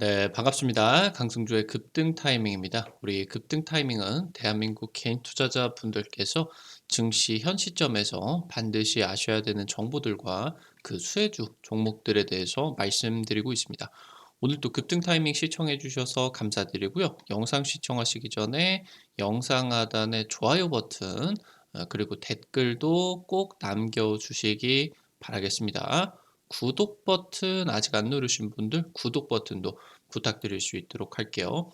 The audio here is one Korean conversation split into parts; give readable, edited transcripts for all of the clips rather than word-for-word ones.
네, 반갑습니다. 강승주의 급등 타이밍입니다. 우리 급등 타이밍은 대한민국 개인 투자자 분들께서 증시 현 시점에서 반드시 아셔야 되는 정보들과 그 수혜주 종목들에 대해서 말씀드리고 있습니다. 오늘도 급등 타이밍 시청해 주셔서 감사드리고요. 영상 시청하시기 전에 영상 하단에 좋아요 버튼, 그리고 댓글도 꼭 남겨주시기 바라겠습니다. 구독 버튼 아직 안 누르신 분들 구독 버튼도 부탁드릴 수 있도록 할게요.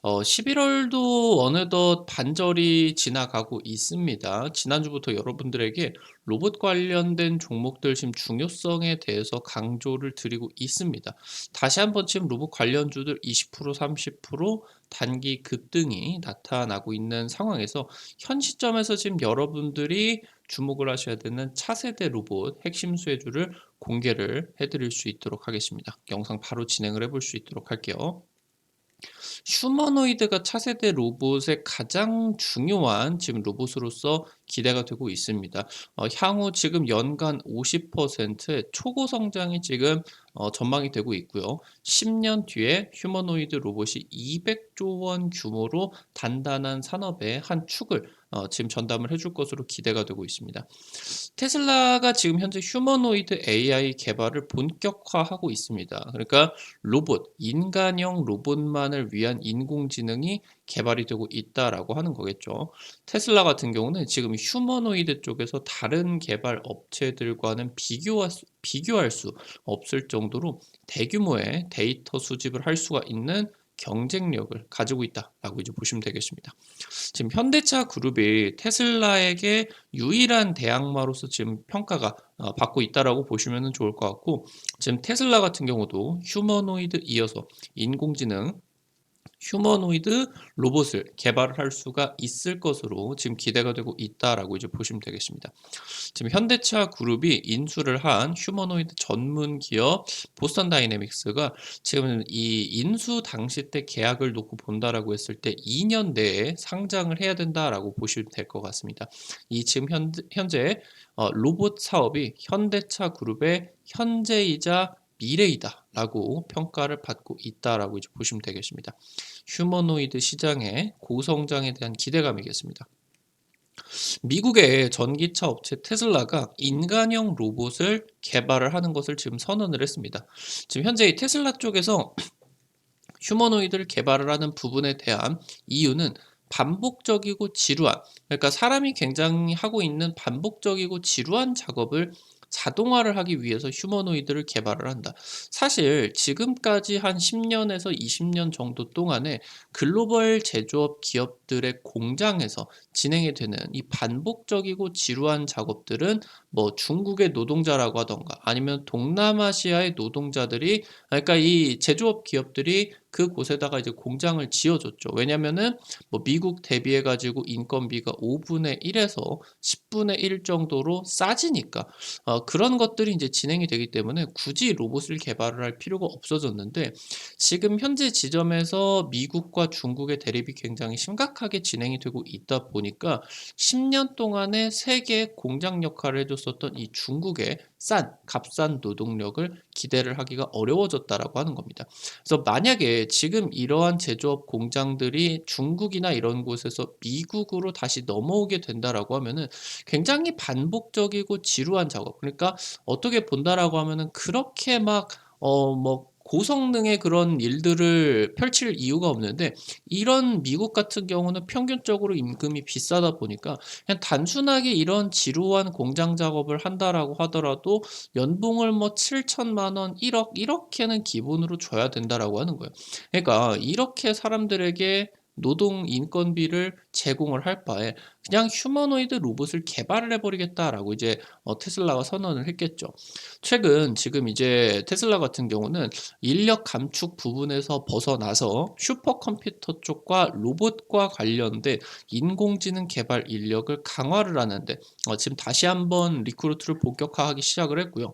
11월도 어느덧 반절이 지나가고 있습니다. 지난주부터 여러분들에게 로봇 관련된 종목들 지금 중요성에 대해서 강조를 드리고 있습니다. 다시 한번 지금 로봇 관련주들 20% 30% 단기 급등이 나타나고 있는 상황에서 현 시점에서 지금 여러분들이 주목을 하셔야 되는 차세대 로봇 핵심 수혜주를 공개를 해드릴 수 있도록 하겠습니다. 영상 바로 진행을 해볼 수 있도록 할게요. 휴머노이드가 차세대 로봇의 가장 중요한 지금 로봇으로서 기대가 되고 있습니다. 향후 지금 연간 50%의 초고 성장이 지금 전망이 되고 있고요. 10년 뒤에 휴머노이드 로봇이 200조 원 규모로 단단한 산업의 한 축을 지금 전담을 해줄 것으로 기대가 되고 있습니다. 테슬라가 지금 현재 휴머노이드 AI 개발을 본격화하고 있습니다. 그러니까 로봇, 인간형 로봇만을 위한 인공지능이 개발이 되고 있다라고 하는 거겠죠. 테슬라 같은 경우는 지금 휴머노이드 쪽에서 다른 개발 업체들과는 비교할 수 없을 정도로 대규모의 데이터 수집을 할 수가 있는 경쟁력을 가지고 있다라고 이제 보시면 되겠습니다. 지금 현대차 그룹이 테슬라에게 유일한 대항마로서 지금 평가가 받고 있다라고 보시면 좋을 것 같고, 지금 테슬라 같은 경우도 휴머노이드 이어서 인공지능 휴머노이드 로봇을 개발을 할 수가 있을 것으로 지금 기대가 되고 있다라고 이제 보시면 되겠습니다. 지금 현대차 그룹이 인수를 한 휴머노이드 전문 기업 보스턴 다이내믹스가 지금 이 인수 당시 때 계약을 놓고 본다라고 했을 때 2년 내에 상장을 해야 된다라고 보시면 될 것 같습니다. 이 지금 현재 로봇 사업이 현대차 그룹의 현재이자 미래이다라고 평가를 받고 있다라고 이제 보시면 되겠습니다. 휴머노이드 시장의 고성장에 대한 기대감이겠습니다. 미국의 전기차 업체 테슬라가 인간형 로봇을 개발을 하는 것을 지금 선언을 했습니다. 지금 현재 이 테슬라 쪽에서 휴머노이드를 개발을 하는 부분에 대한 이유는 반복적이고 지루한, 그러니까 사람이 굉장히 하고 있는 반복적이고 지루한 작업을 자동화를 하기 위해서 휴머노이드를 개발을 한다. 사실 지금까지 한 10년에서 20년 정도 동안에 글로벌 제조업 기업들의 공장에서 진행이 되는 이 반복적이고 지루한 작업들은 뭐 중국의 노동자라고 하던가 아니면 동남아시아의 노동자들이, 그러니까 이 제조업 기업들이 그곳에다가 이제 공장을 지어줬죠. 왜냐면은 뭐 미국 대비해가지고 인건비가 5분의 1에서 10분의 1 정도로 싸지니까 그런 것들이 이제 진행이 되기 때문에 굳이 로봇을 개발을 할 필요가 없어졌는데, 지금 현재 지점에서 미국과 중국의 대립이 굉장히 심각하게 진행이 되고 있다 보니까 10년 동안에 세계 공장 역할을 해줬었던 이 중국의 값싼 노동력을 기대를 하기가 어려워졌다라고 하는 겁니다. 그래서 만약에 지금 이러한 제조업 공장들이 중국이나 이런 곳에서 미국으로 다시 넘어오게 된다라고 하면은 굉장히 반복적이고 지루한 작업. 그러니까 어떻게 본다라고 하면은 그렇게 막 뭐 고성능의 그런 일들을 펼칠 이유가 없는데, 이런 미국 같은 경우는 평균적으로 임금이 비싸다 보니까 그냥 단순하게 이런 지루한 공장 작업을 한다라고 하더라도 연봉을 뭐 7천만 원, 1억 이렇게는 기본으로 줘야 된다라고 하는 거예요. 그러니까 이렇게 사람들에게 노동 인건비를 제공을 할 바에 그냥 휴머노이드 로봇을 개발을 해버리겠다라고 이제 테슬라가 선언을 했겠죠. 최근 지금 이제 테슬라 같은 경우는 인력 감축 부분에서 벗어나서 슈퍼컴퓨터 쪽과 로봇과 관련된 인공지능 개발 인력을 강화를 하는데 지금 다시 한번 리크루트를 본격화하기 시작을 했고요.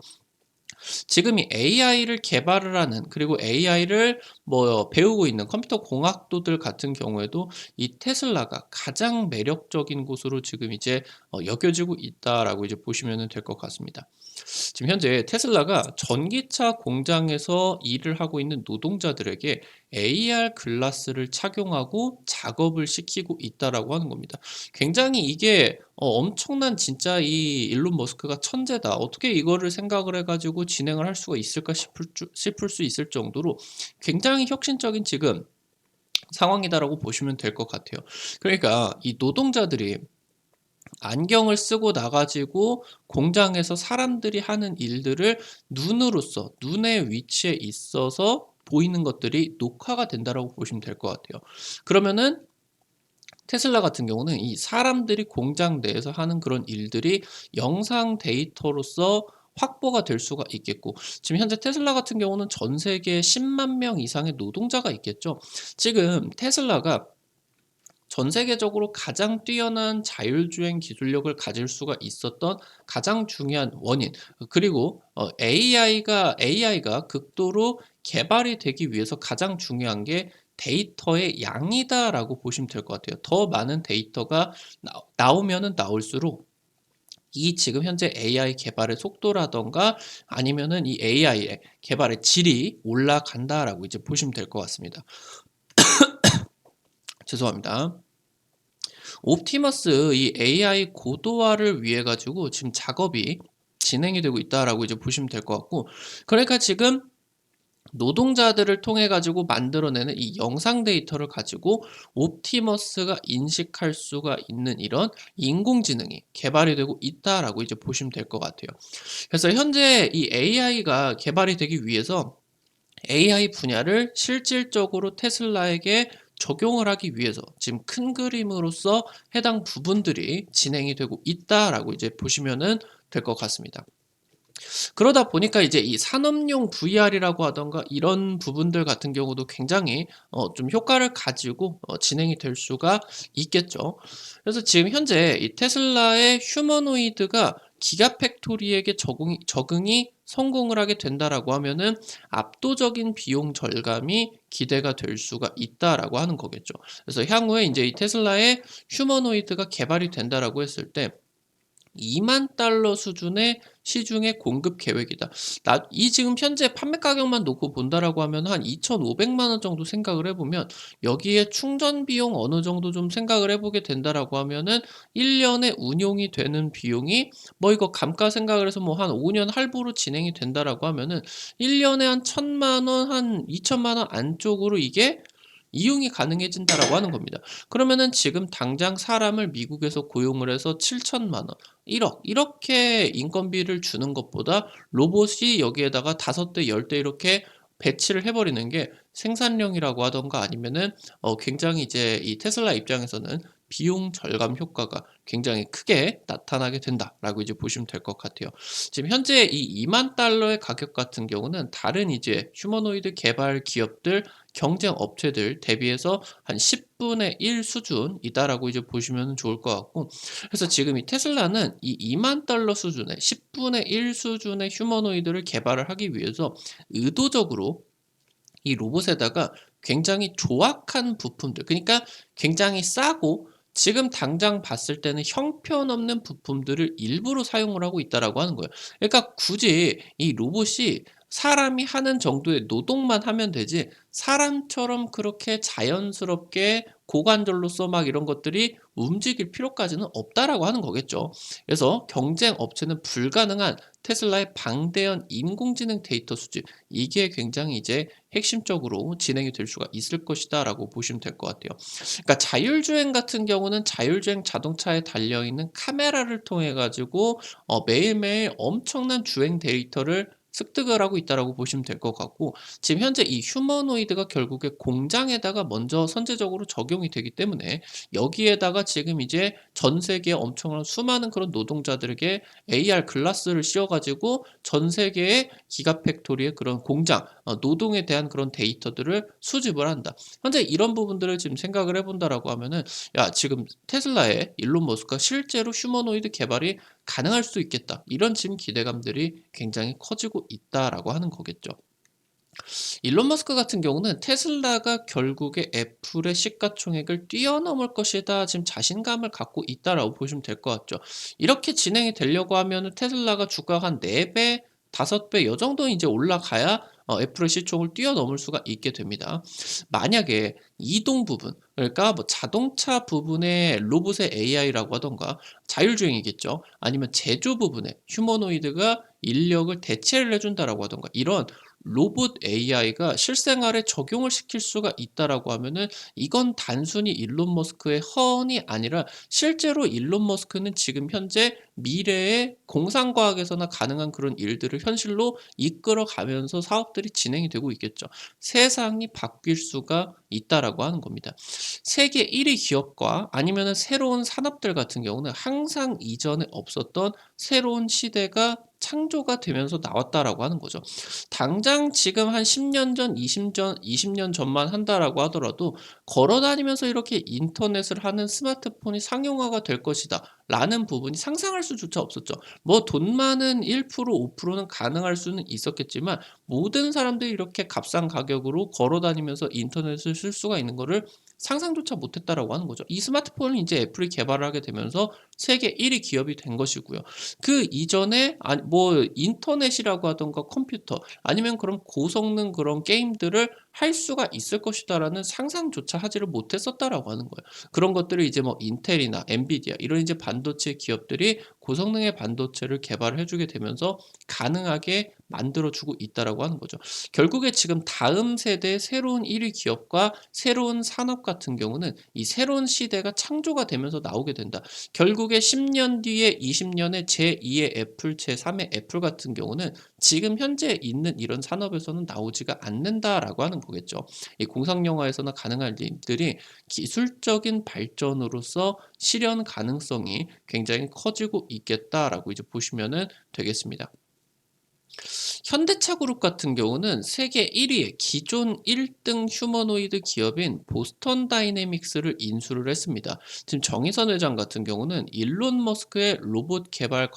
지금 이 AI를 개발을 하는, 그리고 AI를 뭐 배우고 있는 컴퓨터 공학도들 같은 경우에도 이 테슬라가 가장 매력적인 곳으로 지금 이제 여겨지고 있다라고 이제 보시면 될 것 같습니다. 지금 현재 테슬라가 전기차 공장에서 일을 하고 있는 노동자들에게 AR 글라스를 착용하고 작업을 시키고 있다라고 하는 겁니다. 굉장히 이게 엄청난 진짜 이 일론 머스크가 천재다. 어떻게 이거를 생각을 해가지고 진행을 할 수가 있을까 싶을 수 있을 정도로 굉장히 혁신적인 지금 상황이다라고 보시면 될 것 같아요. 그러니까 이 노동자들이 안경을 쓰고 나가지고 공장에서 사람들이 하는 일들을 눈으로써 눈의 위치에 있어서 보이는 것들이 녹화가 된다라고 보시면 될 것 같아요. 그러면은 테슬라 같은 경우는 이 사람들이 공장 내에서 하는 그런 일들이 영상 데이터로서 확보가 될 수가 있겠고, 지금 현재 테슬라 같은 경우는 전 세계에 10만 명 이상의 노동자가 있겠죠. 지금 테슬라가 전 세계적으로 가장 뛰어난 자율주행 기술력을 가질 수가 있었던 가장 중요한 원인, 그리고 AI가 극도로 개발이 되기 위해서 가장 중요한 게 데이터의 양이다라고 보시면 될 것 같아요. 더 많은 데이터가 나오면은 나올수록 이 지금 현재 AI 개발의 속도라던가 아니면은 이 AI의 개발의 질이 올라간다라고 이제 보시면 될 것 같습니다. 죄송합니다. 옵티머스 이 AI 고도화를 위해 가지고 지금 작업이 진행이 되고 있다라고 이제 보시면 될 것 같고, 그러니까 지금 노동자들을 통해 가지고 만들어내는 이 영상 데이터를 가지고 옵티머스가 인식할 수가 있는 이런 인공지능이 개발이 되고 있다라고 이제 보시면 될 것 같아요. 그래서 현재 이 AI가 개발이 되기 위해서 AI 분야를 실질적으로 테슬라에게 적용을 하기 위해서 지금 큰 그림으로서 해당 부분들이 진행이 되고 있다라고 이제 보시면은 될 것 같습니다. 그러다 보니까 이제 이 산업용 VR이라고 하던가 이런 부분들 같은 경우도 굉장히 좀 효과를 가지고 진행이 될 수가 있겠죠. 그래서 지금 현재 이 테슬라의 휴머노이드가 기가팩토리에게 적응이 성공을 하게 된다라고 하면은 압도적인 비용 절감이 기대가 될 수가 있다라고 하는 거겠죠. 그래서 향후에 이제 이 테슬라의 휴머노이드가 개발이 된다라고 했을 때 2만 달러 수준의 시중의 공급 계획이다. 이 지금 현재 판매 가격만 놓고 본다라고 하면 한 2,500만 원 정도 생각을 해보면, 여기에 충전 비용 어느 정도 좀 생각을 해보게 된다라고 하면은 1년에 운용이 되는 비용이 뭐 이거 감가 생각을 해서 뭐 한 5년 할부로 진행이 된다라고 하면은 1년에 한 1,000만 원, 한 2천만 원 안쪽으로 이게 이용이 가능해진다라고 하는 겁니다. 그러면은 지금 당장 사람을 미국에서 고용을 해서 7천만 원, 1억 이렇게 인건비를 주는 것보다 로봇이 여기에다가 5대, 10대 이렇게 배치를 해버리는 게 생산량이라고 하던가 아니면은 굉장히 이제 이 테슬라 입장에서는 비용 절감 효과가 굉장히 크게 나타나게 된다라고 이제 보시면 될 것 같아요. 지금 현재 이 2만 달러의 가격 같은 경우는 다른 이제 휴머노이드 개발 기업들 경쟁 업체들 대비해서 한 10분의 1 수준이다라고 이제 보시면 좋을 것 같고, 그래서 지금 이 테슬라는 이 2만 달러 수준의 10분의 1 수준의 휴머노이드를 개발을 하기 위해서 의도적으로 이 로봇에다가 굉장히 조악한 부품들, 그러니까 굉장히 싸고 지금 당장 봤을 때는 형편없는 부품들을 일부러 사용을 하고 있다라고 하는 거예요. 그러니까 굳이 이 로봇이 사람이 하는 정도의 노동만 하면 되지 사람처럼 그렇게 자연스럽게 고관절로서 막 이런 것들이 움직일 필요까지는 없다라고 하는 거겠죠. 그래서 경쟁 업체는 불가능한 테슬라의 방대한 인공지능 데이터 수집, 이게 굉장히 이제 핵심적으로 진행이 될 수가 있을 것이다라고 보시면 될 것 같아요. 그러니까 자율주행 같은 경우는 자율주행 자동차에 달려있는 카메라를 통해 가지고 매일매일 엄청난 주행 데이터를 습득을 하고 있다라고 보시면 될 것 같고, 지금 현재 이 휴머노이드가 결국에 공장에다가 먼저 선제적으로 적용이 되기 때문에 여기에다가 지금 이제 전 세계에 엄청난 수많은 그런 노동자들에게 AR 글라스를 씌워 가지고 전 세계의 기가팩토리의 그런 공장, 노동에 대한 그런 데이터들을 수집을 한다. 현재 이런 부분들을 지금 생각을 해본다라고 하면은, 야, 지금 테슬라의 일론 머스크가 실제로 휴머노이드 개발이 가능할 수 있겠다. 이런 지금 기대감들이 굉장히 커지고 있다라고 하는 거겠죠. 일론 머스크 같은 경우는 테슬라가 결국에 애플의 시가총액을 뛰어넘을 것이다. 지금 자신감을 갖고 있다라고 보시면 될 것 같죠. 이렇게 진행이 되려고 하면은 테슬라가 주가가 한 4배, 5배 요 정도 이제 올라가야 애플의 시총을 뛰어넘을 수가 있게 됩니다. 만약에 이동 부분, 그러니까 뭐 자동차 부분의 로봇의 AI라고 하던가 자율주행이겠죠. 아니면 제조 부분에 휴머노이드가 인력을 대체를 해준다라고 하던가 이런 로봇 AI가 실생활에 적용을 시킬 수가 있다라고 하면은 이건 단순히 일론 머스크의 허언이 아니라 실제로 일론 머스크는 지금 현재 미래의 공상과학에서나 가능한 그런 일들을 현실로 이끌어 가면서 사업들이 진행이 되고 있겠죠. 세상이 바뀔 수가 있다라고 하는 겁니다. 세계 1위 기업과 아니면은 새로운 산업들 같은 경우는 항상 이전에 없었던 새로운 시대가 창조가 되면서 나왔다라고 하는 거죠. 당장 지금 한 10년 전, 20년 전만 한다라고 하더라도 걸어 다니면서 이렇게 인터넷을 하는 스마트폰이 상용화가 될 것이다. 라는 부분이 상상할 수조차 없었죠. 뭐 돈 많은 1%, 5%는 가능할 수는 있었겠지만 모든 사람들이 이렇게 값싼 가격으로 걸어 다니면서 인터넷을 쓸 수가 있는 거를 상상조차 못했다라고 하는 거죠. 이 스마트폰을 이제 애플이 개발을 하게 되면서 세계 1위 기업이 된 것이고요. 그 이전에 뭐 인터넷이라고 하던가 컴퓨터 아니면 그런 고성능 그런 게임들을 할 수가 있을 것이다라는 상상조차 하지를 못했었다라고 하는 거예요. 그런 것들을 이제 뭐 인텔이나 엔비디아 이런 이제 반도체 기업들이 고성능의 반도체를 개발해 주게 되면서 가능하게 만들어 주고 있다라고 하는 거죠. 결국에 지금 다음 세대의 새로운 1위 기업과 새로운 산업 같은 경우는 이 새로운 시대가 창조가 되면서 나오게 된다. 결국에 10년 뒤에 20년에 제2의 애플, 제3의 애플 같은 경우는 지금 현재 있는 이런 산업에서는 나오지가 않는다라고 하는 거겠죠. 이 공상 영화에서나 가능한 일들이 기술적인 발전으로서 실현 가능성이 굉장히 커지고 있겠다라고 이제 보시면은 되겠습니다. 현대차 그룹 같은 경우는 세계 1위의 기존 1등 휴머노이드 기업인 보스턴 다이내믹스를 인수를 했습니다. 지금 정의선 회장 같은 경우는 일론 머스크의 로봇 개발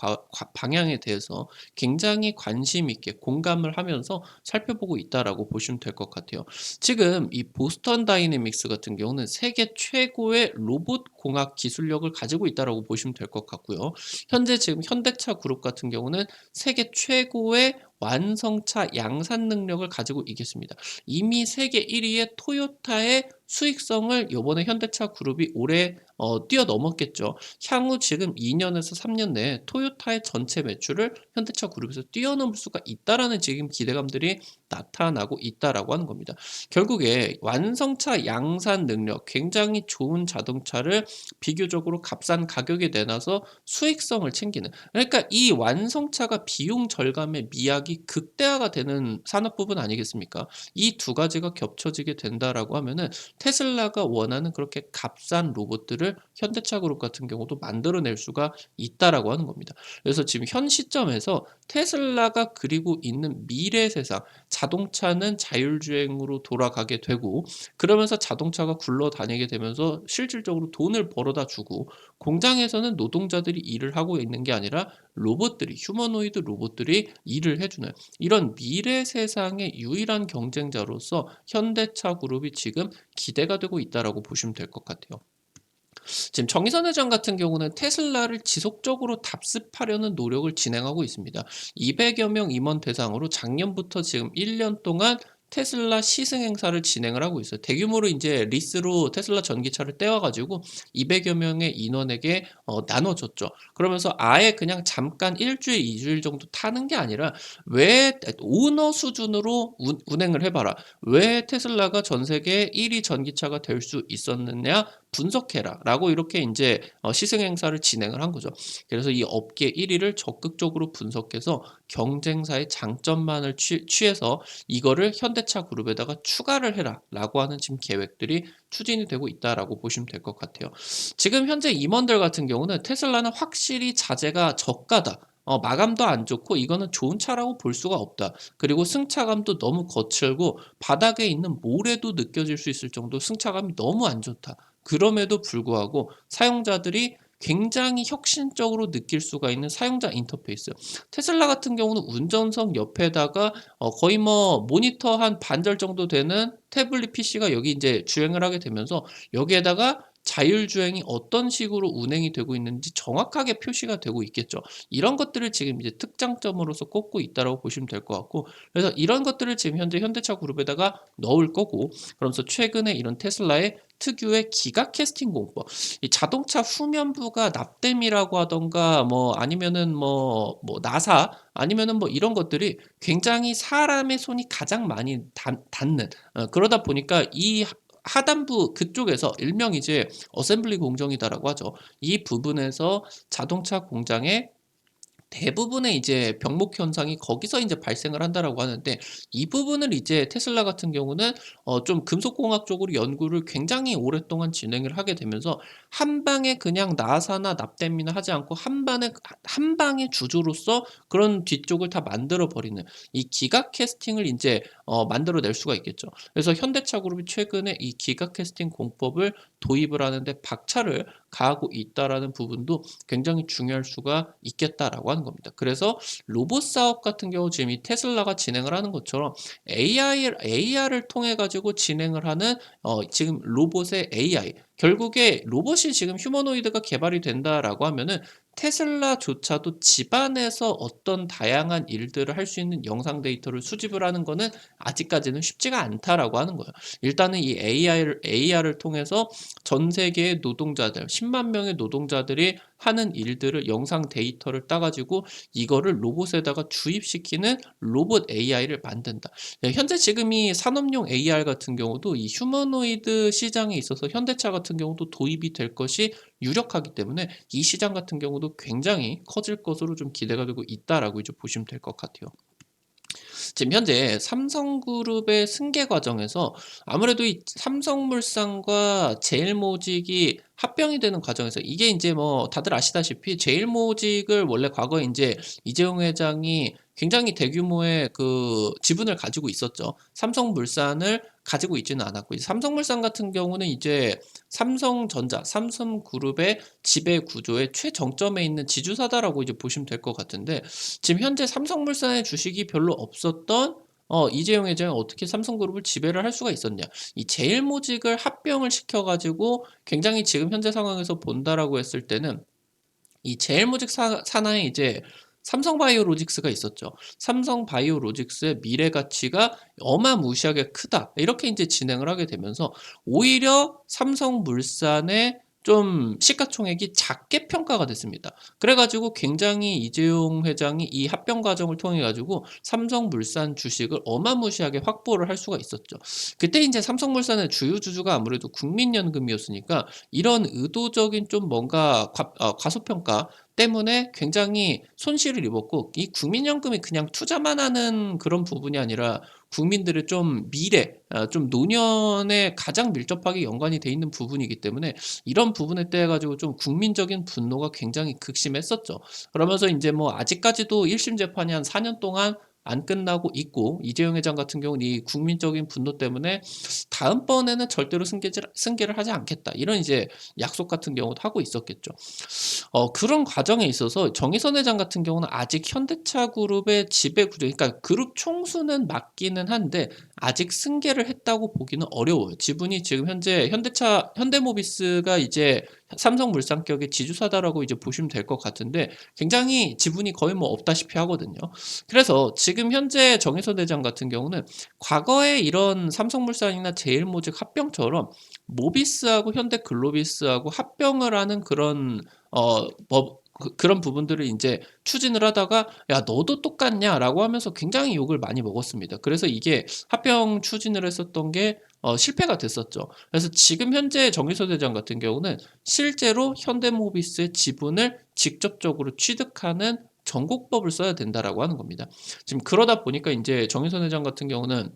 방향에 대해서 굉장히 관심 있게 공감을 하면서 살펴보고 있다라고 보시면 될 것 같아요. 지금 이 보스턴 다이내믹스 같은 경우는 세계 최고의 로봇 공학 기술력을 가지고 있다라고 보시면 될 것 같고요. 현재 지금 현대차 그룹 같은 경우는 세계 최고의 완성차 양산 능력을 가지고 있겠습니다. 이미 세계 1위의 토요타의 수익성을 요번에 현대차 그룹이 올해 뛰어넘었겠죠. 향후 지금 2년에서 3년 내에 토요타의 전체 매출을 현대차 그룹에서 뛰어넘을 수가 있다라는 지금 기대감들이 나타나고 있다라고 하는 겁니다. 결국에 완성차 양산 능력, 굉장히 좋은 자동차를 비교적으로 값싼 가격에 내놔서 수익성을 챙기는, 그러니까 이 완성차가 비용 절감의 미학이 극대화가 되는 산업 부분 아니겠습니까? 이 두 가지가 겹쳐지게 된다라고 하면은 테슬라가 원하는 그렇게 값싼 로봇들을 현대차 그룹 같은 경우도 만들어낼 수가 있다라고 하는 겁니다. 그래서 지금 현 시점에서 테슬라가 그리고 있는 미래 세상, 자동차는 자율주행으로 돌아가게 되고 그러면서 자동차가 굴러다니게 되면서 실질적으로 돈을 벌어다 주고 공장에서는 노동자들이 일을 하고 있는 게 아니라 로봇들이, 휴머노이드 로봇들이 일을 해주는 이런 미래 세상의 유일한 경쟁자로서 현대차 그룹이 지금 기대가 되고 있다라고 보시면 될 것 같아요. 지금 정의선 회장 같은 경우는 테슬라를 지속적으로 답습하려는 노력을 진행하고 있습니다. 200여 명 임원 대상으로 작년부터 지금 1년 동안 테슬라 시승 행사를 진행을 하고 있어요. 대규모로 이제 리스로 테슬라 전기차를 떼와가지고 200여 명의 인원에게 나눠줬죠. 그러면서 아예 그냥 잠깐 일주일, 2주일 정도 타는 게 아니라 왜 오너 수준으로 운행을 해봐라. 왜 테슬라가 전 세계 1위 전기차가 될 수 있었느냐 분석해라 라고 이렇게 이제 시승 행사를 진행을 한 거죠. 그래서 이 업계 1위를 적극적으로 분석해서 경쟁사의 장점만을 취해서 이거를 현대차 그룹에다가 추가를 해라 라고 하는 지금 계획들이 추진이 되고 있다라고 보시면 될 것 같아요. 지금 현재 임원들 같은 경우는 테슬라는 확실히 자재가 저가다. 마감도 안 좋고 이거는 좋은 차라고 볼 수가 없다. 그리고 승차감도 너무 거칠고 바닥에 있는 모래도 느껴질 수 있을 정도 승차감이 너무 안 좋다. 그럼에도 불구하고 사용자들이 굉장히 혁신적으로 느낄 수가 있는 사용자 인터페이스. 테슬라 같은 경우는 운전석 옆에다가 거의 뭐 모니터 한 반절 정도 되는 태블릿 PC가 여기 이제 주행을 하게 되면서 여기에다가 자율주행이 어떤 식으로 운행이 되고 있는지 정확하게 표시가 되고 있겠죠. 이런 것들을 지금 이제 특장점으로서 꼽고 있다라고 보시면 될 것 같고, 그래서 이런 것들을 지금 현재 현대차 그룹에다가 넣을 거고, 그러면서 최근에 이런 테슬라의 특유의 기가 캐스팅 공법, 이 자동차 후면부가 납땜이라고 하던가 뭐 아니면은 뭐 나사 아니면은 뭐 이런 것들이 굉장히 사람의 손이 가장 많이 닿는, 그러다 보니까 이 하단부 그쪽에서 일명 이제 어셈블리 공정이다라고 하죠. 이 부분에서 자동차 공장에 대부분의 이제 병목 현상이 거기서 이제 발생을 한다라고 하는데, 이 부분을 이제 테슬라 같은 경우는 좀 금속공학 쪽으로 연구를 굉장히 오랫동안 진행을 하게 되면서 한 방에 그냥 나사나 납땜이나 하지 않고 한 방의 주조로서 그런 뒤쪽을 다 만들어 버리는 이 기가 캐스팅을 이제 만들어낼 수가 있겠죠. 그래서 현대차 그룹이 최근에 이 기가 캐스팅 공법을 도입을 하는데 박차를 가하고 있다라는 부분도 굉장히 중요할 수가 있겠다라고 하는 겁니다. 그래서 로봇 사업 같은 경우 지금 이 테슬라가 진행을 하는 것처럼 AR을 통해 가지고 진행을 하는 지금 로봇의 AI, 결국에 로봇이 지금 휴머노이드가 개발이 된다라고 하면은 테슬라조차도 집안에서 어떤 다양한 일들을 할 수 있는 영상 데이터를 수집을 하는 거는 아직까지는 쉽지가 않다라고 하는 거예요. 일단은 이 AR을 통해서 전 세계의 노동자들, 10만 명의 노동자들이 하는 일들을 영상 데이터를 따가지고 이거를 로봇에다가 주입시키는 로봇 AI를 만든다. 현재 지금 이 산업용 AR 같은 경우도 이 휴머노이드 시장에 있어서 현대차 같은 경우도 도입이 될 것이 유력하기 때문에 이 시장 같은 경우도 굉장히 커질 것으로 좀 기대가 되고 있다라고 이제 보시면 될 것 같아요. 지금 현재 삼성그룹의 승계 과정에서 아무래도 이 삼성물산과 제일모직이 합병이 되는 과정에서 이게 이제 뭐 다들 아시다시피 제일모직을 원래 과거에 이제 이재용 회장이 굉장히 대규모의 그 지분을 가지고 있었죠. 삼성물산을 가지고 있지는 않았고, 삼성물산 같은 경우는 이제 삼성전자, 삼성그룹의 지배 구조의 최정점에 있는 지주사다라고 이제 보시면 될 것 같은데, 지금 현재 삼성물산의 주식이 별로 없었던 이재용 회장이 어떻게 삼성그룹을 지배를 할 수가 있었냐. 이 제일모직을 합병을 시켜가지고 굉장히 지금 현재 상황에서 본다라고 했을 때는 이 제일모직 산하에 이제 삼성바이오로직스가 있었죠. 삼성바이오로직스의 미래 가치가 어마무시하게 크다. 이렇게 이제 진행을 하게 되면서 오히려 삼성물산의 좀 시가총액이 작게 평가가 됐습니다. 그래가지고 굉장히 이재용 회장이 이 합병 과정을 통해 가지고 삼성물산 주식을 어마무시하게 확보를 할 수가 있었죠. 그때 이제 삼성물산의 주요 주주가 아무래도 국민연금이었으니까 이런 의도적인 좀 뭔가 과소평가 때문에 굉장히 손실을 입었고, 이 국민연금이 그냥 투자만 하는 그런 부분이 아니라 국민들의 좀 미래, 좀 노년에 가장 밀접하게 연관이 돼 있는 부분이기 때문에 이런 부분에 대해 가지고 좀 국민적인 분노가 굉장히 극심했었죠. 그러면서 이제 뭐 아직까지도 1심 재판이 한 4년 동안 안 끝나고 있고, 이재용 회장 같은 경우는 이 국민적인 분노 때문에 다음번에는 절대로 승계를 하지 않겠다, 이런 이제 약속 같은 경우도 하고 있었겠죠. 그런 과정에 있어서 정의선 회장 같은 경우는 아직 현대차 그룹의 지배 구조, 그러니까 그룹 총수는 맞기는 한데 아직 승계를 했다고 보기는 어려워요. 지분이 지금 현재 현대모비스가 이제 삼성물산격의 지주사다라고 이제 보시면 될 것 같은데 굉장히 지분이 거의 뭐 없다시피 하거든요. 그래서 지금 현재 정의선 회장 같은 경우는 과거에 이런 삼성물산이나 제일모직 합병처럼 모비스하고 현대글로비스하고 합병을 하는 그런 그런 부분들을 이제 추진을 하다가 야 너도 똑같냐라고 하면서 굉장히 욕을 많이 먹었습니다. 그래서 이게 합병 추진을 했었던 게 실패가 됐었죠. 그래서 지금 현재 정의선 회장 같은 경우는 실제로 현대모비스의 지분을 직접적으로 취득하는 전곡법을 써야 된다라고 하는 겁니다. 지금 그러다 보니까 이제 정의선 회장 같은 경우는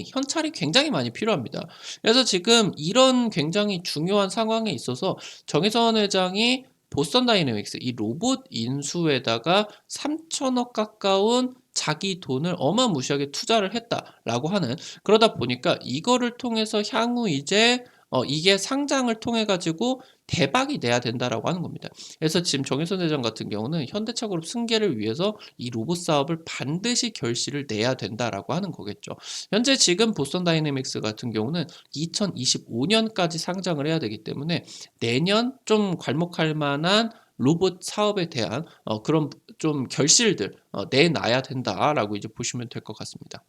현찰이 굉장히 많이 필요합니다. 그래서 지금 이런 굉장히 중요한 상황에 있어서 정의선 회장이 보스턴 다이내믹스 이 로봇 인수에다가 3천억 가까운 자기 돈을 어마무시하게 투자를 했다라고 하는, 그러다 보니까 이거를 통해서 향후 이제 이게 상장을 통해 가지고 대박이 돼야 된다라고 하는 겁니다. 그래서 지금 정의선 회장 같은 경우는 현대차 그룹 승계를 위해서 이 로봇 사업을 반드시 결실을 내야 된다라고 하는 거겠죠. 현재 지금 보스턴 다이내믹스 같은 경우는 2025년까지 상장을 해야 되기 때문에 내년 좀 괄목할 만한 로봇 사업에 대한 그런 좀 결실들 내놔야 된다라고 이제 보시면 될 것 같습니다.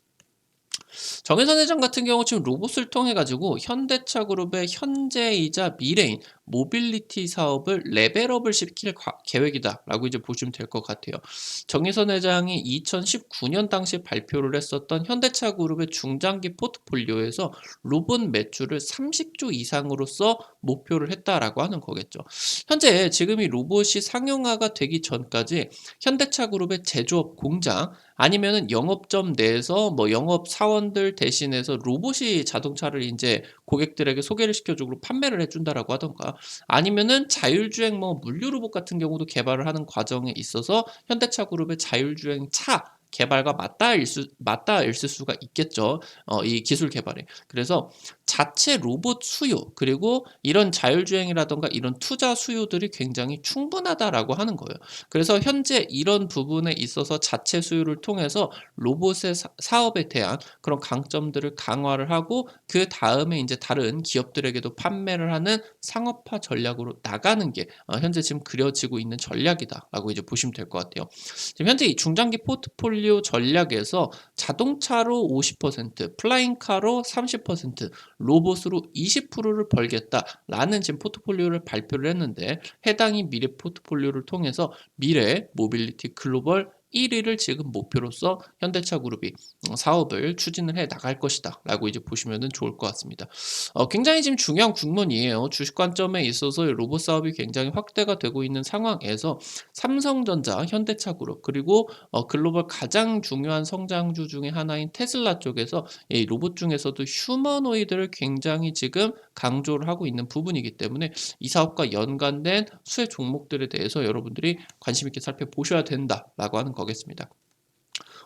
정혜선 회장 같은 경우 지금 로봇을 통해 가지고 현대차 그룹의 현재이자 미래인 모빌리티 사업을 레벨업을 시킬 계획이다라고 이제 보시면 될 것 같아요. 정혜선 회장이 2019년 당시 발표를 했었던 현대차 그룹의 중장기 포트폴리오에서 로봇 매출을 30조 이상으로서 목표를 했다라고 하는 거겠죠. 현재 지금 이 로봇이 상용화가 되기 전까지 현대차 그룹의 제조업 공장 아니면은 영업점 내에서 뭐 영업 사원들 대신해서 로봇이 자동차를 인제 고객들에게 소개를 시켜주고 판매를 해준다라고 하던가 아니면은 자율주행 뭐 물류 로봇 같은 경우도 개발을 하는 과정에 있어서 현대차 그룹의 자율주행 차 개발과 맞닿아 있을 수가 있겠죠. 이 기술 개발에. 그래서 자체 로봇 수요 그리고 이런 자율주행이라던가 이런 투자 수요들이 굉장히 충분하다라고 하는 거예요. 그래서 현재 이런 부분에 있어서 자체 수요를 통해서 로봇의 사업에 대한 그런 강점들을 강화를 하고 그다음에 인제 다른 기업들에게도 판매를 하는 상업화 전략으로 나가는 게 현재 지금 그려지고 있는 전략이다라고 이제 보시면 될 것 같아요. 지금 현재 이 중장기 포트폴리오 전략에서 자동차로 50%, 플라잉카로 30%, 로봇으로 20%를 벌겠다라는 지금 포트폴리오를 발표를 했는데 해당이 미래 포트폴리오를 통해서 미래 모빌리티 글로벌 1위를 지금 목표로서 현대차 그룹이 사업을 추진을 해 나갈 것이다 라고 이제 보시면 좋을 것 같습니다. 굉장히 지금 중요한 국면이에요. 주식 관점에 있어서 로봇 사업이 굉장히 확대가 되고 있는 상황에서 삼성전자, 현대차 그룹 그리고 글로벌 가장 중요한 성장주 중에 하나인 테슬라 쪽에서 이 로봇 중에서도 휴머노이드를 굉장히 지금 강조를 하고 있는 부분이기 때문에 이 사업과 연관된 수혜 종목들에 대해서 여러분들이 관심 있게 살펴보셔야 된다라고 하는 거겠습니다.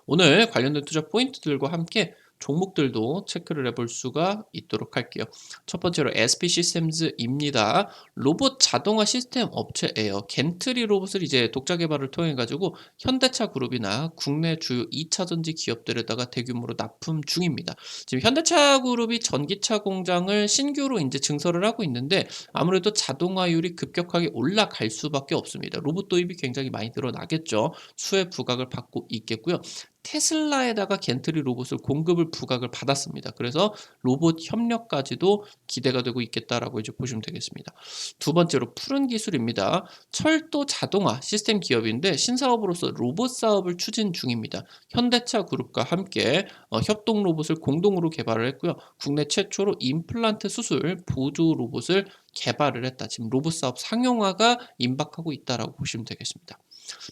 오늘 관련된 투자 포인트들과 함께 종목들도 체크를 해볼 수가 있도록 할게요. 첫 번째로 SP 시스템즈입니다. 로봇 자동화 시스템 업체예요. 겐트리 로봇을 이제 독자 개발을 통해 가지고 현대차 그룹이나 국내 주요 2차 전지 기업들에다가 대규모로 납품 중입니다. 지금 현대차 그룹이 전기차 공장을 신규로 이제 증설을 하고 있는데 아무래도 자동화율이 급격하게 올라갈 수밖에 없습니다. 로봇 도입이 굉장히 많이 늘어나겠죠. 수혜 부각을 받고 있겠고요. 테슬라에다가 겐트리 로봇을 공급을 부각을 받았습니다. 그래서 로봇 협력까지도 기대가 되고 있겠다라고 이제 보시면 되겠습니다. 두 번째로 푸른 기술입니다. 철도 자동화 시스템 기업인데 신사업으로서 로봇 사업을 추진 중입니다. 현대차 그룹과 함께 협동 로봇을 공동으로 개발을 했고요. 국내 최초로 임플란트 수술 보조 로봇을 개발을 했다. 지금 로봇 사업 상용화가 임박하고 있다라고 보시면 되겠습니다.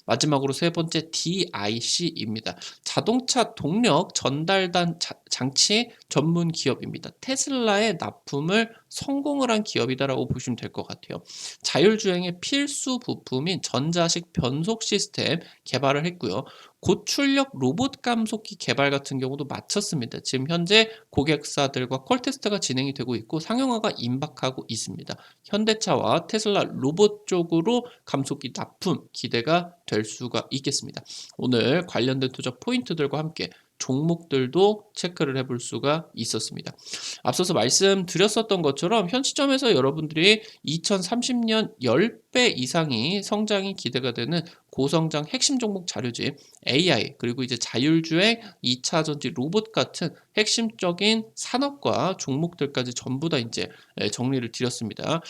마지막으로 세 번째 DIC입니다. 자동차 동력 전달단 장치 전문 기업입니다. 테슬라의 납품을 성공을 한 기업이다라고 보시면 될 것 같아요. 자율주행의 필수 부품인 전자식 변속 시스템 개발을 했고요. 고출력 로봇 감속기 개발 같은 경우도 마쳤습니다. 지금 현재 고객사들과 콜 테스트가 진행이 되고 있고 상용화가 임박하고 있습니다. 현대차와 테슬라 로봇 쪽으로 감속기 납품 기대가 될 수가 있겠습니다. 오늘 관련된 투자 포인트들과 함께 종목들도 체크를 해볼 수가 있었습니다. 앞서서 말씀드렸었던 것처럼 현 시점에서 여러분들이 2030년 10배 이상이 성장이 기대가 되는 고성장 핵심 종목 자료집 AI 그리고 이제 자율주행 2차 전지 로봇 같은 핵심적인 산업과 종목들까지 전부 다 이제 정리를 드렸습니다.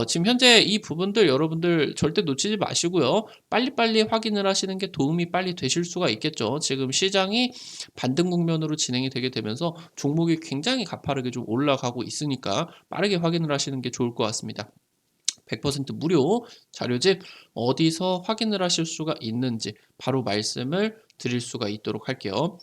지금 현재 이 부분들 여러분들 절대 놓치지 마시고요. 빨리빨리 확인을 하시는 게 도움이 빨리 되실 수가 있겠죠. 지금 시장이 반등 국면으로 진행이 되게 되면서 종목이 굉장히 가파르게 좀 올라가고 있으니까 빠르게 확인을 하시는 게 좋을 것 같습니다. 100% 무료 자료집 어디서 확인을 하실 수가 있는지 바로 말씀을 드릴 수가 있도록 할게요.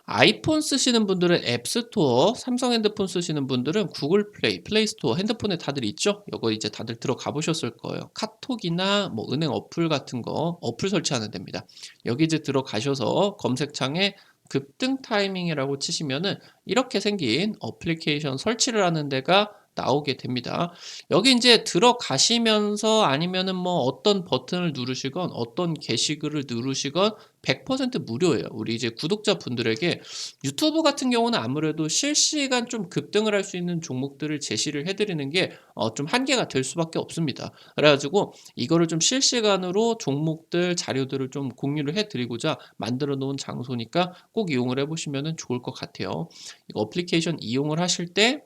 아이폰 쓰시는 분들은 앱스토어, 삼성 핸드폰 쓰시는 분들은 구글 플레이, 플레이스토어 핸드폰에 다들 있죠? 이거 이제 다들 들어가 보셨을 거예요. 카톡이나 뭐 은행 어플 같은 거 어플 설치하는 데입니다. 여기 이제 들어가셔서 검색창에 급등 타이밍이라고 치시면은 이렇게 생긴 어플리케이션 설치를 하는 데가 나오게 됩니다. 여기 이제 들어가시면서 아니면은 뭐 어떤 버튼을 누르시건 어떤 게시글을 누르시건 100% 무료예요. 우리 이제 구독자분들에게 유튜브 같은 경우는 아무래도 실시간 좀 급등을 할 수 있는 종목들을 제시를 해드리는 게 좀 한계가 될 수밖에 없습니다. 그래가지고 이거를 좀 실시간으로 종목들 자료들을 좀 공유를 해드리고자 만들어 놓은 장소니까 꼭 이용을 해보시면 좋을 것 같아요. 이거 어플리케이션 이용을 하실 때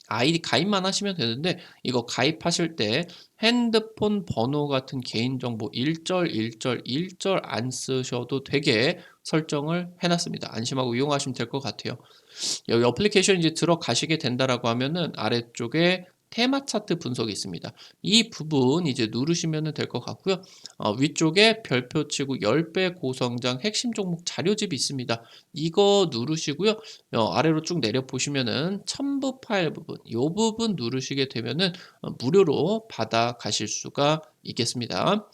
아이디 가입만 하시면 되는데 이거 가입하실 때 핸드폰 번호 같은 개인정보 1절 안 쓰셔도 되게 설정을 해놨습니다. 안심하고 이용하시면 될 것 같아요. 여기 어플리케이션 이제 들어가시게 된다라고 하면은 아래쪽에 테마 차트 분석이 있습니다. 이 부분 이제 누르시면 될 것 같고요. 위쪽에 별표 치고 10배 고성장 핵심 종목 자료집이 있습니다. 이거 누르시고요. 아래로 쭉 내려 보시면은 첨부 파일 부분, 이 부분 누르시게 되면은 무료로 받아 가실 수가 있겠습니다.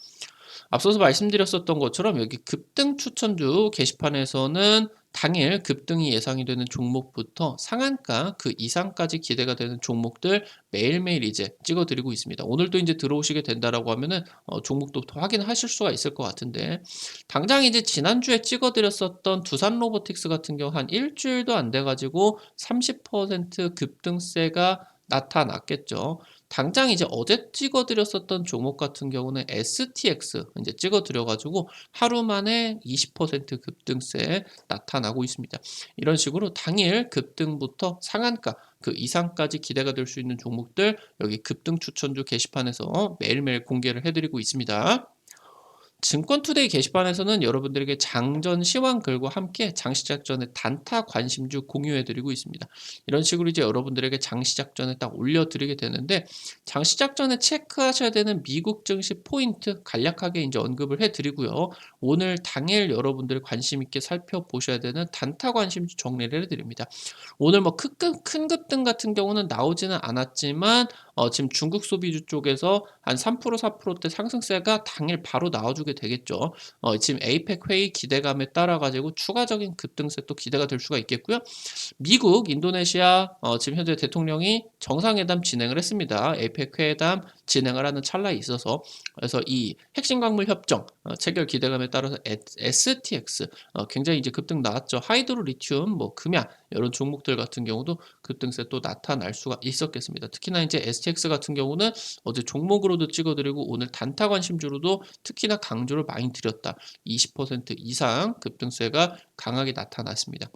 앞서서 말씀드렸었던 것처럼 여기 급등 추천주 게시판에서는 당일 급등이 예상이 되는 종목부터 상한가 그 이상까지 기대가 되는 종목들 매일매일 이제 찍어드리고 있습니다. 오늘도 이제 들어오시게 된다라고 하면은 종목도 확인하실 수가 있을 것 같은데 당장 이제 지난주에 찍어드렸었던 두산 로보틱스 같은 경우 한 일주일도 안 돼가지고 30% 급등세가 나타났겠죠. 당장 이제 어제 찍어드렸었던 종목 같은 경우는 STX 이제 찍어드려가지고 하루 만에 20% 급등세 나타나고 있습니다. 이런 식으로 당일 급등부터 상한가 그 이상까지 기대가 될 수 있는 종목들 여기 급등 추천주 게시판에서 매일매일 공개를 해드리고 있습니다. 증권투데이 게시판에서는 여러분들에게 장전 시황 글과 함께 장시작 전에 단타 관심주 공유해드리고 있습니다. 이런 식으로 이제 여러분들에게 장시작 전에 딱 올려드리게 되는데 장시작 전에 체크하셔야 되는 미국 증시 포인트 간략하게 이제 언급을 해드리고요. 오늘 당일 여러분들 관심 있게 살펴보셔야 되는 단타 관심주 정리를 해드립니다. 오늘 뭐 큰 급등 같은 경우는 나오지는 않았지만 지금 중국 소비주 쪽에서 한 3% 4%대 상승세가 당일 바로 나와주게 되겠죠. 지금 에이펙 회의 기대감에 따라 가지고 추가적인 급등세 또 기대가 될 수가 있겠고요. 미국, 인도네시아 지금 현재 대통령이 정상회담 진행을 했습니다. 에이펙 회담 진행을 하는 찰나에 있어서 그래서 이 핵심 광물 협정 체결 기대감에 따라서 STX 굉장히 이제 급등 나왔죠. 하이드로 리튬, 뭐 금양 이런 종목들 같은 경우도 급등세 또 나타날 수가 있었겠습니다. 특히나 이제 STX 같은 경우는 어제 종목으로도 찍어드리고 오늘 단타 관심주로도 특히나 강조를 많이 드렸다. 20% 이상 급등세가 강하게 나타났습니다.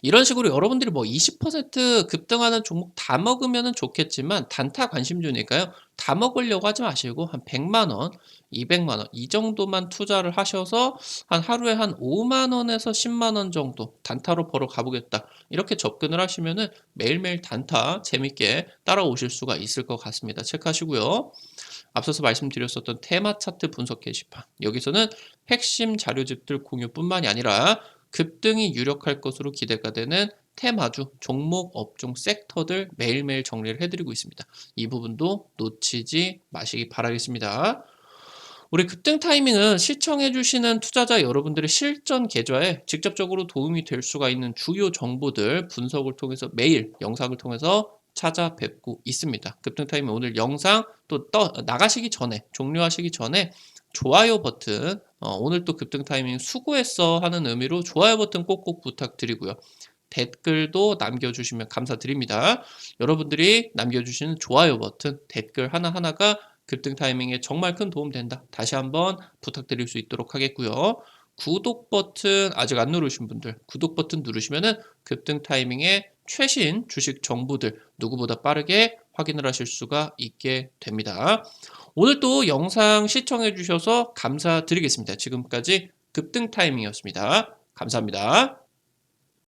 이런 식으로 여러분들이 뭐 20% 급등하는 종목 다 먹으면 좋겠지만 단타 관심주니까요. 다 먹으려고 하지 마시고 한 100만원, 200만원 이 정도만 투자를 하셔서 한 하루에 한 5만원에서 10만원 정도 단타로 벌어 가보겠다. 이렇게 접근을 하시면은 매일매일 단타 재밌게 따라오실 수가 있을 것 같습니다. 체크하시고요. 앞서서 말씀드렸었던 테마 차트 분석 게시판. 여기서는 핵심 자료집들 공유뿐만이 아니라 급등이 유력할 것으로 기대가 되는 테마주, 종목, 업종, 섹터들 매일매일 정리를 해드리고 있습니다. 이 부분도 놓치지 마시기 바라겠습니다. 우리 급등 타이밍은 시청해주시는 투자자 여러분들의 실전 계좌에 직접적으로 도움이 될 수가 있는 주요 정보들 분석을 통해서 매일 영상을 통해서 찾아뵙고 있습니다. 급등 타이밍 오늘 영상 또 나가시기 전에 종료하시기 전에 좋아요 버튼 오늘 또 급등 타이밍 수고했어 하는 의미로 좋아요 버튼 꼭꼭 부탁드리고요. 댓글도 남겨주시면 감사드립니다. 여러분들이 남겨주시는 좋아요 버튼 댓글 하나하나가 급등 타이밍에 정말 큰 도움 된다. 다시 한번 부탁드릴 수 있도록 하겠고요. 구독 버튼 아직 안 누르신 분들 구독 버튼 누르시면은 급등 타이밍에 최신 주식 정보들 누구보다 빠르게 확인을 하실 수가 있게 됩니다. 오늘 또 영상 시청해 주셔서 감사드리겠습니다. 지금까지 급등 타이밍이었습니다. 감사합니다.